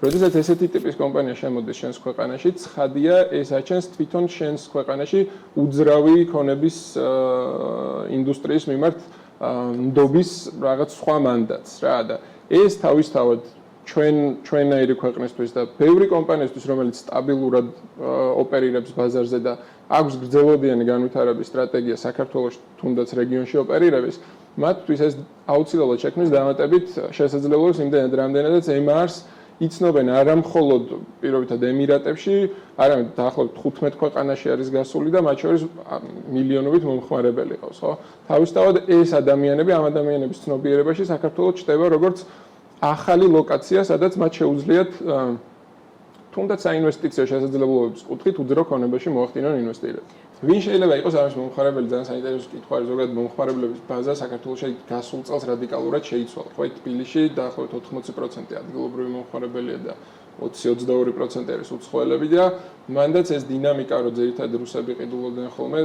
როდესაც ესეთი ტიპის კომპანია შემოდის შენს ქვეყანაში, ცხადია ეს აჩენს თვითონ შენს ქვეყანაში უძრავი ქონების ინდუსტრიის მიმართ ნდობის რაღაც სხვა მანდატს რა და ეს თავისთავად ჩვენაირი ქვეყნისთვის და ბევრი კომპანიისთვის, რომელიც სტაბილურად ოპერირებს ბაზარზე და აქვს გრძელვადიანი განვითარების სტრატეგია საქართველოს თუნდაც რეგიონში ოპერირების, მათთვის ეს აუცილებლად შექმნის დამატებით შესაძლებლობას იმდენად, რამდენადაც ემაარს იცნობენ არა მხოლოდ პირობითად ემირატებში, არამედ დაახლოებით 15 ქვეყანაში არის გასული და მათ შორის მილიონობით მომხმარებელი ყავს, ხო? თავისთავად ეს ადამიანები, ამ ადამიანების ცნობიერებაში საქართველოს ჩნდება როგორც ახალი ლოკაცია, სადაც მათ შეუძლიათ თუნდაც საინვესტიციო შესაძლებლობების კუთხით უძრავ ქონებაში მოახდინონ ინვესტირება. ვინ შეიძლება იყოს ამის მომხმარებელი? ძალიან საინტერესო კითხვა არის, ზოგადად მომხმარებლების ბაზა საქართველოში გასულ წელს რადიკალურად შეიცვალა. ხო, თბილისში დაახლოებით 80% ადგილობრივი მომხმარებელია და 20-22% არის უცხოელები და მანდაც ეს დინამიკა, რომ ძირითადად რუსები ყიდულობდნენ ხოლმე,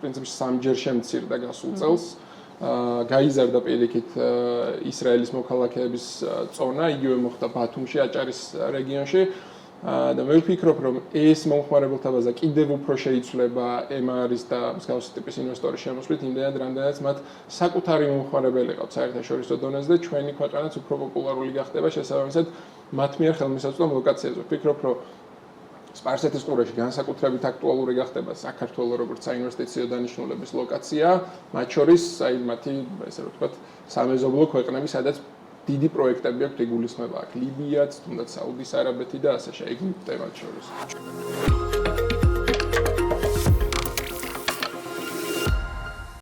პრინციპში სამჯერ შემცირდა გასულ წელს. გაიზარდა პირიქით ისრაელის მოქალაქეების წონა, იგივე მოხდა ბათუმში, აჭარის რეგიონში. და მე ვფიქრობ, რომ ეს მომხმარებელთა ბაზა კიდევ უფრო შეიცვლება ემარის და მსგავსი ტიპის ინვესტორის შემოსვლით, იმდენად, რამდენადაც მათ საკუთარი მომხმარებელი ყავთ საერთაშორისო დონეზე და ჩვენი ქვეყანაც უფრო პოპულარული გახდება შესაბამისად მათ მიერ ხელმისაწვდომ ლოკაციაზე. ვფიქრობ, რომ სპარსეთის ყურეში განსაკუთრებით აქტუალური გახდება საქართველოს როგორც საინვესტიციო დანიშნულების ლოკაცია, მათ შორის აი მათი, ესე რომ ვთქვათ, სამეზობლო ქვეყნები, სადაც დიდი პროექტები აქვს იგულისხმება აქ ლიბიაც, თუნდაც საუდის არაბეთი და ასე შემდეგ, ეგვიპტე მათ შორის.